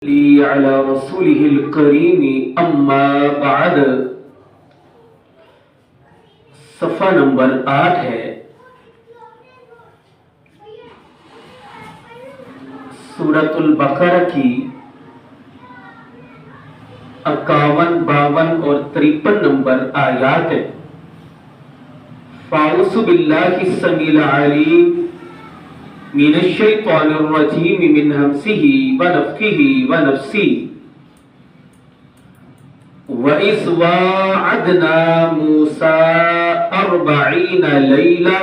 على رسوله الكريم اما بعد صفحہ نمبر 8 ہے سورۃ البقرہ کی 51 52 اور 53 نمبر آیات ہے۔ فاعوذ باللہ السمیع العلیم من الشیطان الرجیم من ہمزہ ونفخہ ونفثہ وَإِذْ وَاعَدْنَا مُوسَىٰ 40 لَيْلَةً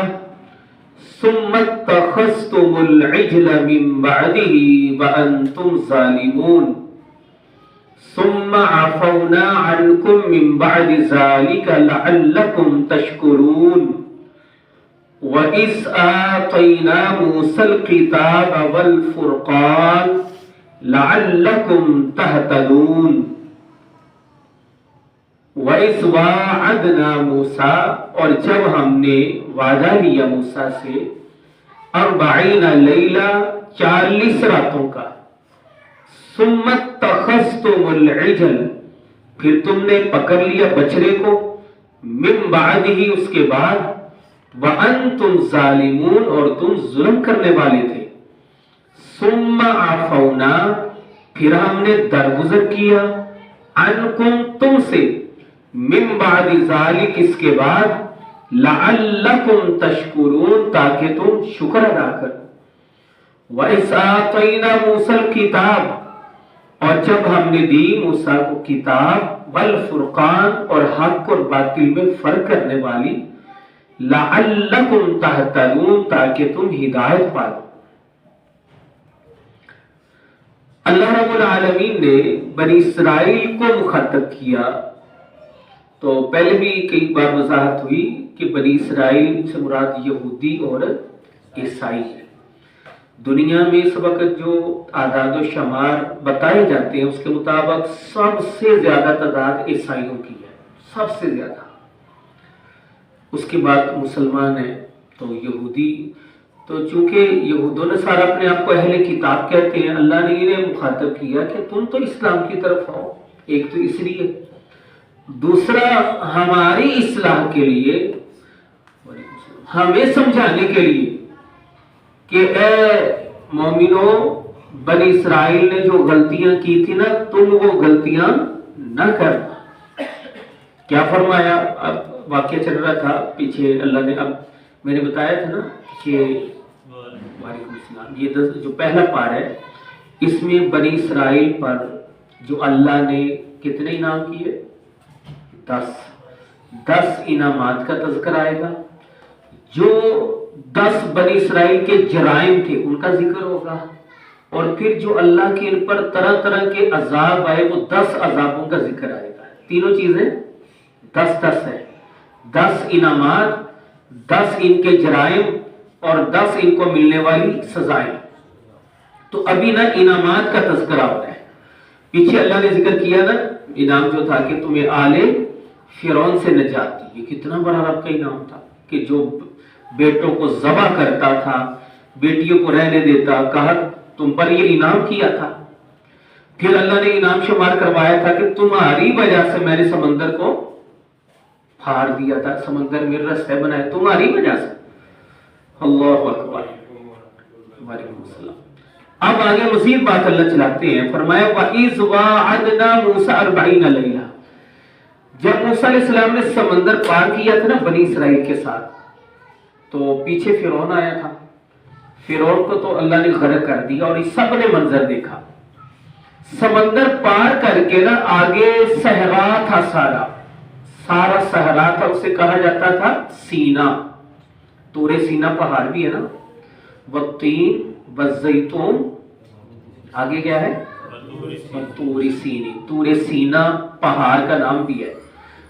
ثُمَّ اتَّخَذْتُمُ الْعِجْلَ مِن بَعْدِهِ وَأَنْتُمْ ظَالِمُونَ ثُمَّ عَفَوْنَا عَنْكُم مِّن بَعْدِ ذَلِكَ لَعَلَّكُمْ تَشْكُرُونَ وَإِذْ آتَيْنَا مُوسَى الْكِتَابَ وَالْفُرْقَانَ لَعَلَّكُمْ تَهْتَدُونَ وَإِذْ وَاعَدْنَا مُوسَىٰ اور جب ہم نے وعدہ لیا موسیٰ سے 40 لیلہ 40 راتوں کا ثُمَّ اتَّخَذْتُمُ الْعِجْلَ پھر تم نے پکڑ لیا بچڑے کو من بعدہ اس کے بعد وَأَنْتُمْ ظَالِمُونَ اور تم ظلم کرنے والے تھے ثُمَّ عَفَوْنَا پھر ہم نے درگزر کیا عَنْكُمْ تم سے من بعد ذالک اس کے بعد لعلکم تشکرون تاکہ تم شکر ادا کرو وَإِذْ آتَيْنَا مُوسَى الْكِتَابَ اور جب ہم نے دی موسیٰ کو کتاب والفرقان اور حق اور باطل میں فرق کرنے والی لعلکم تہتدون تاکہ تم ہدایت پاؤ۔ اللہ رب العالمین نے بنی اسرائیل کو مخاطب کیا تو پہلے بھی کئی بار وضاحت ہوئی کہ بنی اسرائیل سے مراد یہودی اور عیسائی ہے۔ دنیا میں اس وقت جو اعداد و شمار بتائے جاتے ہیں اس کے مطابق سب سے زیادہ تعداد عیسائیوں کی ہے، سب سے زیادہ، اس کے بعد مسلمان ہیں تو یہودی۔ تو چونکہ یہود و نصارہ اپنے آپ کو اہل کتاب کہتے ہیں، اللہ نے انہیں مخاطب کیا کہ تم تو اسلام کی طرف آؤ، ایک تو اس لیے، دوسرا ہماری اصلاح کے لیے، ہمیں سمجھانے کے لیے کہ اے مومنو بنی اسرائیل نے جو غلطیاں کی تھی نا تم وہ غلطیاں نہ کرنا۔ کیا فرمایا؟ اب واقعہ چل رہا تھا پیچھے، اللہ نے اب میں نے بتایا تھا نا کہ وعلیکم السلام، یہ جو پہلا پار ہے اس میں بنی اسرائیل پر جو اللہ نے کتنے انعام کیے؟ 10 انعامات کا تذکر آئے گا۔ جو 10 بنی اسرائیل کے جرائم تھے ان کا ذکر ہوگا، اور پھر جو اللہ کے ان پر طرح طرح کے عذاب آئے وہ 10 عذابوں کا ذکر آئے گا۔ تینوں چیزیں 10 ہے، 10 انعامات، 10 ان کے جرائم اور 10 ان کو ملنے والی سزائیں۔ تو ابھی نا انعامات کا تذکرہ ہو رہا ہے۔ پیچھے اللہ نے ذکر کیا نا انعام جو تھا کہ تمہیں آل فرعون سے نجات دی، یہ کتنا بڑا رب کا انعام تھا کہ جو بیٹوں کو ذبح کرتا تھا، بیٹیوں کو رہنے دیتا، کہا تم پر یہ انعام کیا تھا۔ پھر اللہ نے انعام شمار کروایا تھا کہ تمہاری وجہ سے میں نے سمندر کو پھاڑ دیا تھا، سمندر میں رستے بنائے تمہاری وجہ سے۔ اللہ اکبر، وعلیکم السلام۔ اب آگے مزید بات اللہ چلاتے ہیں، فرمایا وَإِذْ وَاعَدْنَا مُوسَىٰ 40 لیلہ، جب موسیٰ علیہ السلام نے سمندر پار کیا تھا نا بنی اسرائیل کے ساتھ تو پیچھے فرعون آیا تھا۔ فرعون کو تو اللہ نے غرق کر دیا اور سب نے منظر دیکھا۔ سمندر پار کر کے نا آگے صحرا تھا، سارا صحرا تھا، اسے کہا جاتا تھا سینا۔ طور سینا پہاڑ بھی ہے نا، والتین والزیتون، آگے کیا ہے؟ طور سینی، طور سینا پہاڑ کا نام بھی ہے۔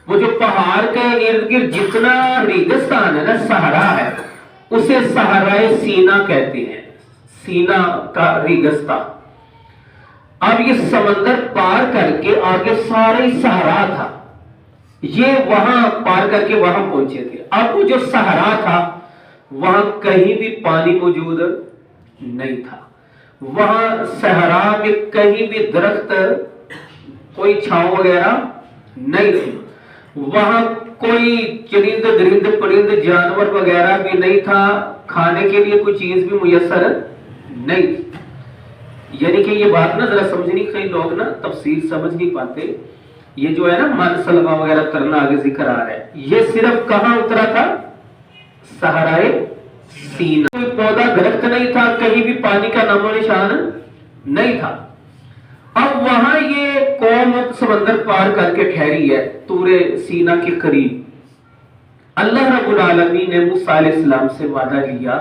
وہ جو پہاڑ کے ارد گرد جتنا ریگستان ہے نا، صحرا ہے، اسے صحرائے سینا کہتے ہیں، سینا کا ریگستان۔ اب یہ سمندر پار کر کے آگے سارے صحرا تھا، یہ وہاں پار کر کے وہاں پہنچے تھے۔ اب وہ جو صحرا تھا وہاں کہیں بھی پانی موجود نہیں تھا، وہاں صحرا میں کہیں بھی درخت کوئی چھاؤں وغیرہ نہیں تھی، وہاں کوئی چرند درند پرند جانور وغیرہ بھی نہیں تھا، کھانے کے لیے کوئی چیز بھی میسر نہیں تھی۔ یعنی کہ یہ بات نا ذرا سمجھنی، کئی لوگ نا تفسیر سمجھ نہیں پاتے، یہ جو ہے نا من سلمہ وغیرہ کرنا آگے ذکر آ رہا ہے، یہ صرف کہاں اترا تھا؟ صحرائے سینا۔ کوئی پودا درخت نہیں تھا، کہیں بھی پانی کا نام و نشان نہیں تھا۔ اب وہاں یہ قوم سمندر پار کر کے ٹھہری ہے طور سینا کے قریب۔ اللہ رب العالمین نے موسیٰ علیہ السلام سے وعدہ لیا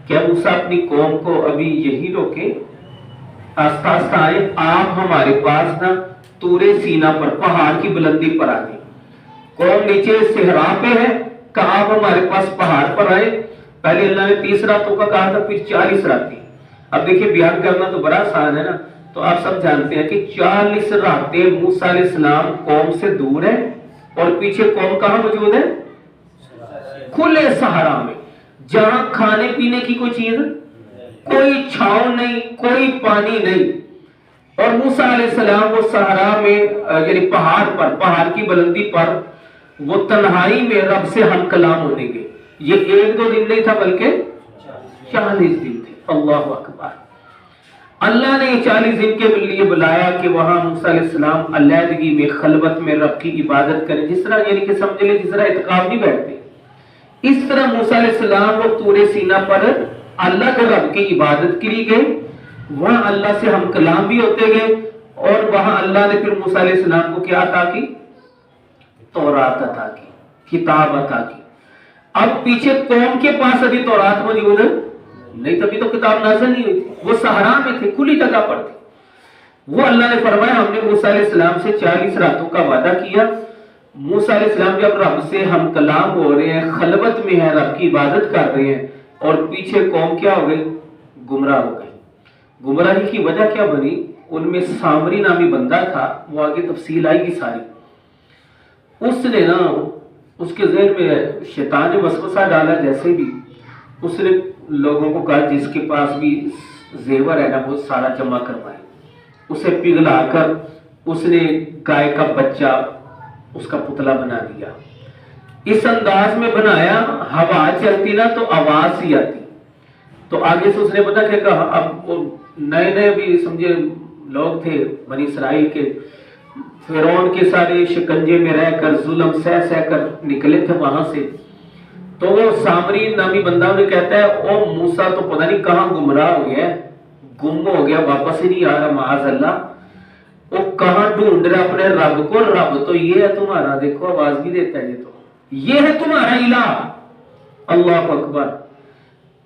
کہ موسیٰ اپنی قوم کو ابھی یہی روکے، آستہ آستہ آئے، آپ ہمارے پاس نا طور سینا پر پہاڑ کی بلندی پر آئے۔ قوم نیچے صحرا پہ ہے، کہا آپ ہمارے پاس پہاڑ پر آئے۔ پہلے اللہ نے 30 راتوں کا کہا تھا، پھر 40 راتیں۔ اب دیکھیں بیان کرنا تو بڑا آسان ہے نا، تو آپ سب جانتے ہیں کہ 40 راتیں موسیٰ علیہ السلام قوم سے دور ہے، اور پیچھے قوم کہاں موجود ہے؟ کھلے صحرا میں، جہاں کھانے پینے کی کوئی چیز، کوئی چھاؤں نہیں، کوئی پانی نہیں۔ اور موسیٰ علیہ السلام وہ صحرا میں یعنی پہاڑ پر، پہاڑ کی بلندی پر وہ تنہائی میں رب سے ہم کلام ہونے گئے۔ یہ 1-2 دن نہیں تھا بلکہ 40 دن تھے۔ اللہ اکبر۔ اللہ نے 40 دن کے لیے بلایا کہ وہاں موسیٰ علیہ السلام علیحدگی میں، خلوت میں رب کی عبادت کریں، جس طرح یعنی کہ سمجھ لیں جس طرح اعتکاف نہیں بیٹھتے، اس طرح موسیٰ علیہ السلام وہ طور سینا پر اللہ کے رب کی عبادت کے لیے گئے۔ وہاں اللہ سے ہم کلام بھی ہوتے گئے، اور وہاں اللہ نے پھر موسیٰ علیہ السلام کو کیا عطا کی؟ تورات عطا کی، کتاب عطا کی۔ اب پیچھے قوم کے پاس ابھی تورات موجود نہیں، تبھی تو کتاب نازل نہیں ہوئی تھی، وہ صحرا میں تھے، کھلی جگہ پر تھے۔ وہ اللہ نے فرمایا ہم نے موسیٰ علیہ السلام سے 40 راتوں کا وعدہ کیا۔ موسیٰ علیہ السلام جب رب سے ہم کلام ہو رہے ہیں، خلوت میں ہیں، رب کی عبادت کر رہے ہیں، اور پیچھے قوم کیا ہو گئی؟ گمراہ ہو گئی۔ گمراہی کی وجہ کیا بنی؟ ان میں سامری نامی بندہ تھا، وہ آگے تفصیل آئے گی ساری۔ اس نے نا اس کے ذہن میں شیطان نے وسوسہ ڈالا، جیسے بھی اس نے لوگوں کو کہا جس کے پاس بھی زیور ہے نا وہ سارا جمع کروائے۔ اسے پگھلا کر اس نے گائے کا بچہ اس کا پتلا بنا دیا۔ اس انداز میں بنایا، ہوا چلتی نا تو آواز سی آتی، تو آگے سے اس نے پتا کہ اب وہ نئے بھی سمجھے لوگ تھے بنی اسرائیل کے، فرعون کے سارے شکنجے میں رہ کر ظلم سہ کر نکلے تھے وہاں سے، تو وہ سامری نامی بندہ انہیں کہتا ہے او موسیٰ تو پتہ نہیں کہاں گمراہ ہو گیا، گم ہو گیا، واپس ہی نہیں آ رہا، معاذ اللہ، وہ کہاں ڈھونڈ رہا اپنے رب کو، رب تو یہ ہے تمہارا، دیکھو آواز بھی دیتا ہے، یہ ہے تمہارا الہ۔ اللہ اکبر۔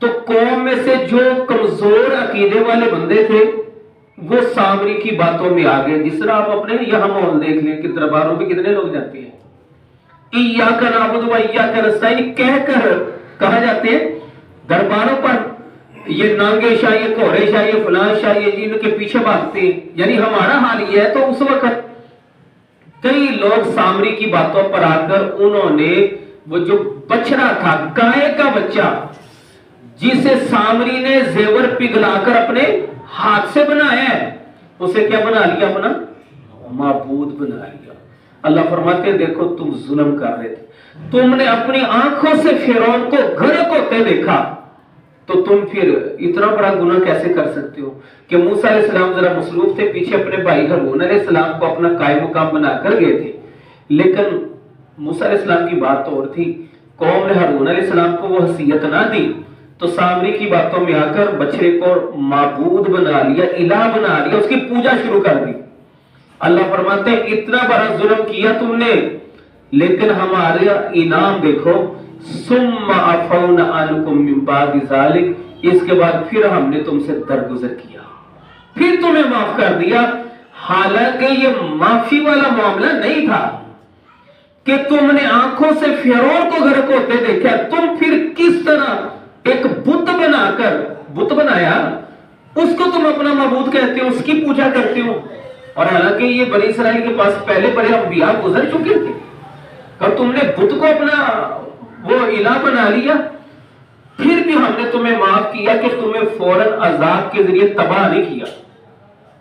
تو قوم میں سے جو کمزور عقیدے والے بندے تھے وہ سامری کی باتوں میں آ گئے، جس طرح آپ اپنے یہاں ماحول دیکھ لیں کہ درباروں پہ کتنے لوگ جاتے ہیں، ایاک نعبد و ایاک نستعین کہہ کر کہا جاتے ہیں درباروں پر، یہ نانگے شاہ، یہ کوہرے شاہ، یہ فلاں شاہ، یہ ان کے پیچھے بھاگتے ہیں، یعنی ہمارا حال یہ ہے۔ تو اس وقت کئی لوگ سامری کی باتوں پر آ کر انہوں نے وہ جو بچڑا تھا، گائے کا بچہ جسے سامری نے زیور پگھلا کر اپنے ہاتھ سے بنایا ہے، اسے کیا بنا لیا؟ اپنا معبود بنا لیا۔ اللہ فرماتے ہیں دیکھو تم ظلم کر رہے تھے، تم نے اپنی آنکھوں سے فرعون کو غرق ہوتے دیکھا، تو تم پھر اتنا بڑا گناہ کیسے کر سکتے ہو؟ کہ موسیٰ علیہ السلام ذرا مصروف تھے، پیچھے اپنے بھائی ہارون علیہ السلام کو اپنا قائم مقام بنا کر گئے تھے، لیکن موسیٰ علیہ السلام کی بات تو اور تھی، قوم نے ہارون علیہ السلام کو وہ حیثیت نہ دی، تو سامری کی باتوں میں آ کر بچڑے کو معبود بنا لیا، الہ بنا لیا، اس کی پوجا شروع کر دی۔ اللہ فرماتے ہیں اتنا بڑا ظلم کیا تم نے، لیکن ہمارا انعام دیکھو، ثم عفونا عنکم من بعد ذلک، اس کے بعد پھر ہم نے تم سے درگزر کیا، پھر تمہیں معاف کر دیا۔ حالانکہ یہ معافی والا معاملہ نہیں تھا کہ تم نے آنکھوں سے فرعون کو غرق ہوتے دیکھا، تم پھر کس طرح ایک بت بنا کر، بت بنایا، اس کو تم اپنا معبود کہتے ہو، اس کی پوجا کرتے ہو، اور حالانکہ یہ بنی اسرائیل کے پاس پہلے بڑے انبیاء گزر چکے تھے، اور تم نے بت کو اپنا وہ الہ بنا لیا۔ پھر بھی ہم نے تمہیں معاف کیا کہ تمہیں فوراً عذاب کے ذریعے تباہ نہیں کیا.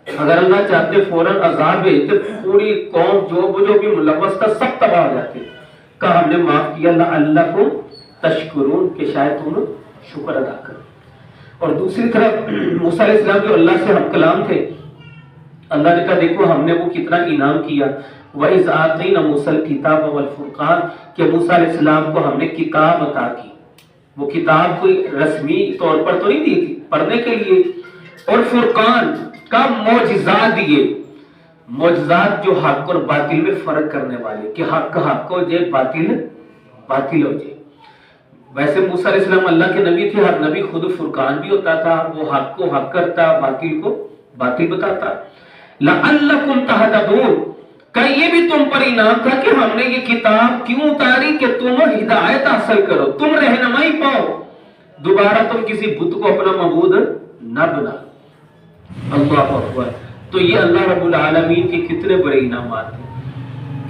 اگر اللہ چاہتے فوراً عذاب بھیجتے پوری قوم جو بھی ملوث تھا سب تباہ ہو جاتے. کہا ہم نے معاف کیا لعلکم تشکرون کہ شاید تم شکر ادا کرو. اور دوسری طرف موسیٰ علیہ السلام جو اللہ سے ہم کلام تھے, اللہ نے کہا دیکھو ہم نے وہ کتنا انعام کیا. وَإِذْ آتَيْنَا مُوسَى الْكِتَابَ وَالْفُرْقَانَ کہ موسیٰ علیہ السلام کو ہم نے کتاب عطا کی. وہ کتاب کوئی رسمی طور پر تو نہیں دی تھی, پڑھنے کے لیے, اور فرقان کا معجزات دیے. معجزات جو حق اور باطل میں فرق کرنے والے کہ حق حق ہو جائے باطل باطل ہو جائے. ویسے موسیٰ علیہ السلام اللہ کے نبی تھے, ہر نبی خود فرقان بھی ہوتا تھا, وہ حق کو حق کرتا باطل کو باطل بتاتا. لعلکم تہتدون کہ یہ بھی تم پر انعام تھا کہ ہم نے یہ کتاب کیوں اتاری کہ تم ہدایت حاصل کرو, تم رہنمائی پاؤ, دوبارہ تم کسی بت کو اپنا معبود نہ بنا. اللہ اکبر. تو یہ اللہ رب العالمین کے کتنے بڑے انعامات ہیں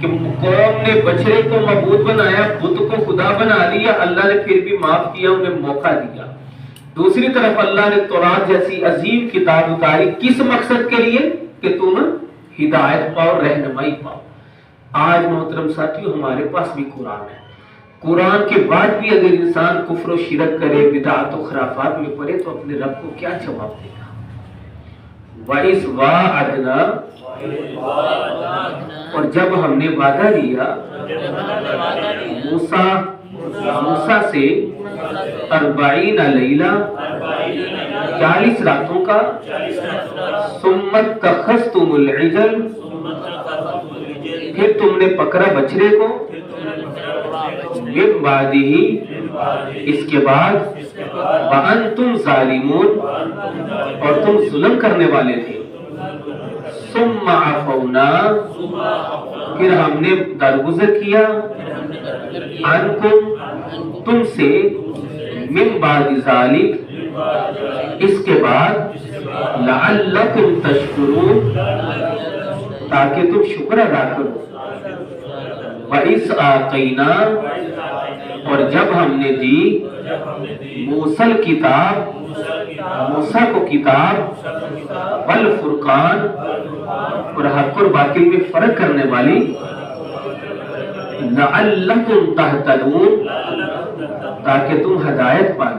کہ قوم نے بچڑے کو معبود بنایا, بت کو خدا بنا لیا, اللہ نے پھر بھی معاف کیا, انہیں موقع دیا. دوسری طرف اللہ نے تورات جیسی عظیم کتاب اتاری, کس مقصد کے لیے کہ تم ہدایت پاؤ, رہنمائی پاؤ. آج محترم ساتھیو ہمارے پاس بھی قرآن ہے. قرآن کے بعد بھی اگر انسان کفر و شرک کرے, بدعات و خرافات میں پڑے تو اپنے رب کو کیا جواب دے گا؟ وَإِذْ وَعَدْنَا اور جب ہم نے وعدہ لیا موسیٰ سے 40 لیلہ 40 راتوں کا, ثم اتخذتم العجل پھر تم نے پکڑا بچڑے کو, من بعدہ اس کے بعد, وانتم ظالمون اور تم ظلم کرنے والے تھے. ثم عفونا پھر ہم نے درگزر کیا, عنکم تم سے, من بعد ذالک اس کے بعد, لعلکم تشکرون تاکہ تم شکر ادا کرو. وَإِذْ آتَيْنَا اور جب ہم نے دی موسیٰ کتاب موسیٰ کو کتاب, والفرقان اور حق اور باطل میں فرق کرنے والی, لعلکم تہتدون تاکہ تم ہدایت پاؤ.